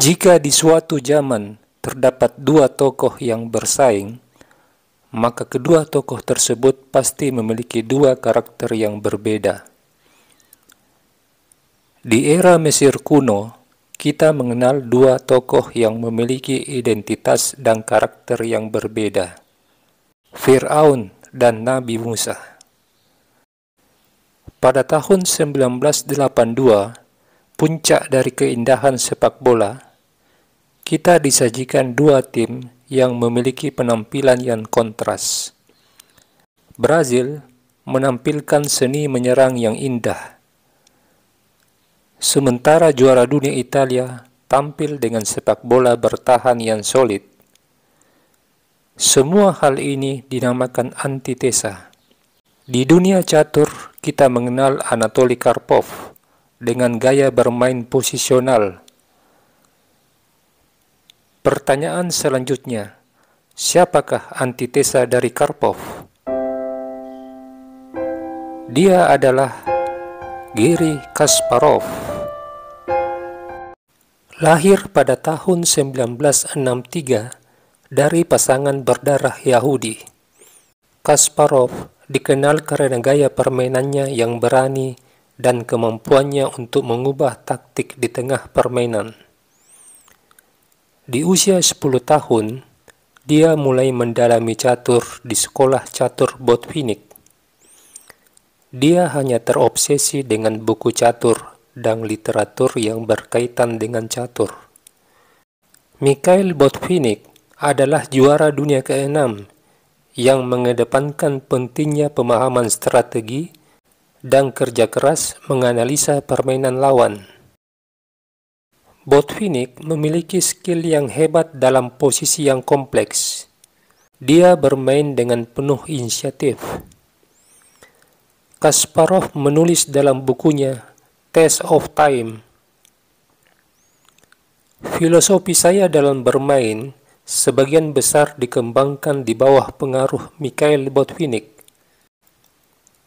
Jika di suatu zaman terdapat dua tokoh yang bersaing, maka kedua tokoh tersebut pasti memiliki dua karakter yang berbeda. Di era Mesir kuno, kita mengenal dua tokoh yang memiliki identitas dan karakter yang berbeda, Fir'aun dan Nabi Musa. Pada tahun 1982, puncak dari keindahan sepak bola, kita disajikan dua tim yang memiliki penampilan yang kontras. Brazil menampilkan seni menyerang yang indah, sementara juara dunia Italia tampil dengan sepak bola bertahan yang solid. Semua hal ini dinamakan antitesa. Di dunia catur, kita mengenal Anatoly Karpov dengan gaya bermain posisional. Pertanyaan selanjutnya, siapakah antitesa dari Karpov? Dia adalah Garry Kasparov. Lahir pada tahun 1963 dari pasangan berdarah Yahudi. Kasparov dikenal karena gaya permainannya yang berani dan kemampuannya untuk mengubah taktik di tengah permainan. Di usia 10 tahun, dia mulai mendalami catur di sekolah catur Botvinnik. Dia hanya terobsesi dengan buku catur dan literatur yang berkaitan dengan catur. Mikhail Botvinnik adalah juara dunia ke-6 yang mengedepankan pentingnya pemahaman strategi dan kerja keras menganalisa permainan lawan. Botvinnik memiliki skill yang hebat dalam posisi yang kompleks. Dia bermain dengan penuh inisiatif. Kasparov menulis dalam bukunya Test of Time, "Filosofi saya dalam bermain sebagian besar dikembangkan di bawah pengaruh Mikhail Botvinnik.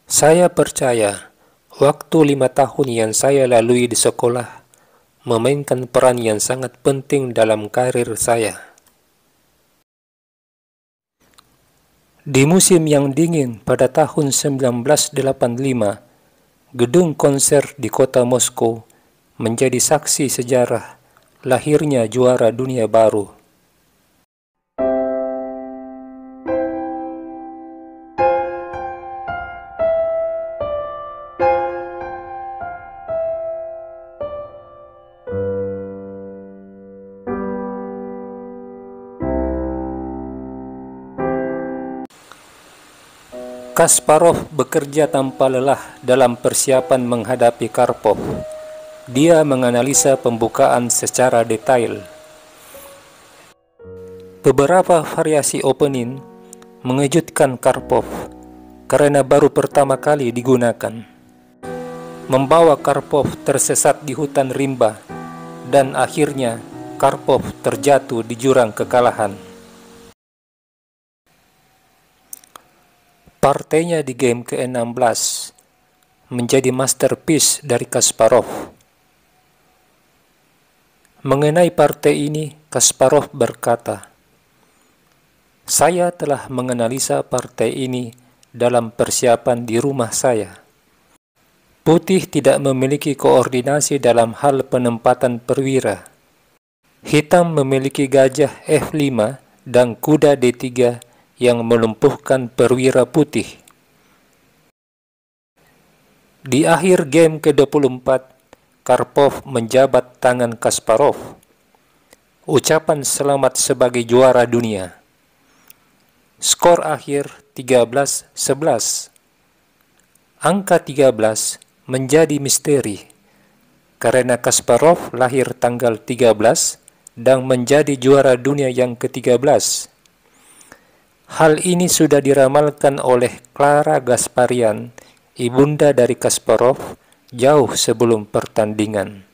Saya percaya waktu 5 tahun yang saya lalui di sekolah memainkan peran yang sangat penting dalam karir saya." Di musim yang dingin pada tahun 1985, gedung konser di kota Moskow menjadi saksi sejarah lahirnya juara dunia baru. Kasparov bekerja tanpa lelah dalam persiapan menghadapi Karpov. Dia menganalisa pembukaan secara detail. Beberapa variasi opening mengejutkan Karpov karena baru pertama kali digunakan, membawa Karpov tersesat di hutan rimba, dan akhirnya Karpov terjatuh di jurang kekalahan. Partainya di game ke-16 menjadi masterpiece dari Kasparov. Mengenai partai ini, Kasparov berkata, "Saya telah menganalisa partai ini dalam persiapan di rumah saya. Putih tidak memiliki koordinasi dalam hal penempatan perwira. Hitam memiliki gajah F5 dan kuda D3 yang melumpuhkan perwira putih." Di akhir game ke-24, Karpov menjabat tangan Kasparov. Ucapan selamat sebagai juara dunia. Skor akhir 13-11. Angka 13 menjadi misteri karena Kasparov lahir tanggal 13 dan menjadi juara dunia yang ke-13. Hal ini sudah diramalkan oleh Clara Gasparian, ibunda dari Kasparov, jauh sebelum pertandingan.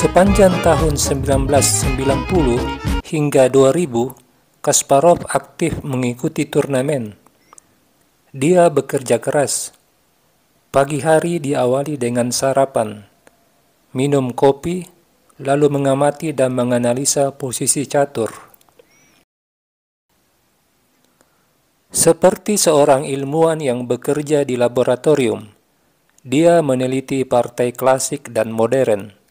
Sepanjang tahun 1990 hingga 2000, Kasparov aktif mengikuti turnamen. Dia bekerja keras. Pagi hari diawali dengan sarapan, minum kopi, lalu mengamati dan menganalisa posisi catur. Seperti seorang ilmuwan yang bekerja di laboratorium, dia meneliti partai klasik dan modern.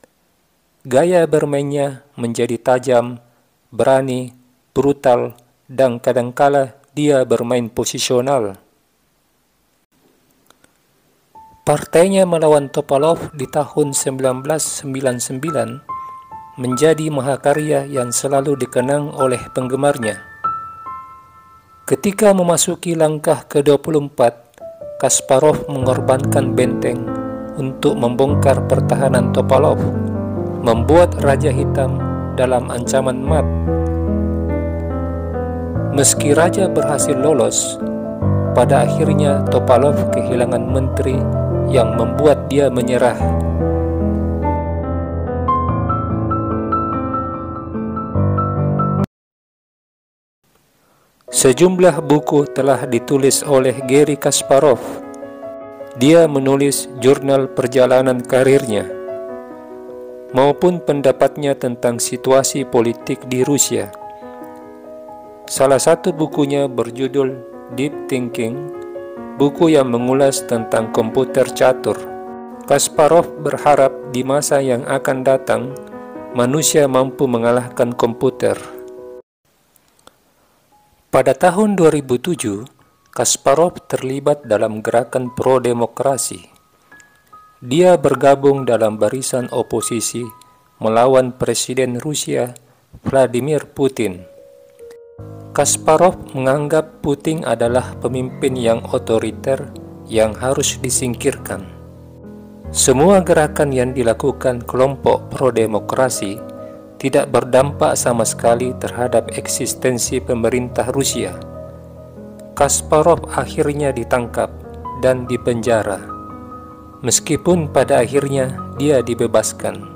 Gaya bermainnya menjadi tajam, berani, brutal, dan kadangkala dia bermain posisional. Partainya melawan Topalov di tahun 1999 menjadi mahakarya yang selalu dikenang oleh penggemarnya. Ketika memasuki langkah ke-24, Kasparov mengorbankan benteng untuk membongkar pertahanan Topalov, membuat Raja Hitam dalam ancaman mat. Meski Raja berhasil lolos, pada akhirnya Topalov kehilangan menteri yang membuat dia menyerah. Sejumlah buku telah ditulis oleh Garry Kasparov. Dia menulis jurnal perjalanan karirnya maupun pendapatnya tentang situasi politik di Rusia. Salah satu bukunya berjudul Deep Thinking, buku yang mengulas tentang komputer catur. Kasparov berharap di masa yang akan datang, manusia mampu mengalahkan komputer. Pada tahun 2007, Kasparov terlibat dalam gerakan pro-demokrasi. Dia bergabung dalam barisan oposisi melawan Presiden Rusia Vladimir Putin. Kasparov menganggap Putin adalah pemimpin yang otoriter yang harus disingkirkan. Semua gerakan yang dilakukan kelompok pro-demokrasi tidak berdampak sama sekali terhadap eksistensi pemerintah Rusia. Kasparov akhirnya ditangkap dan dipenjara, meskipun pada akhirnya dia dibebaskan.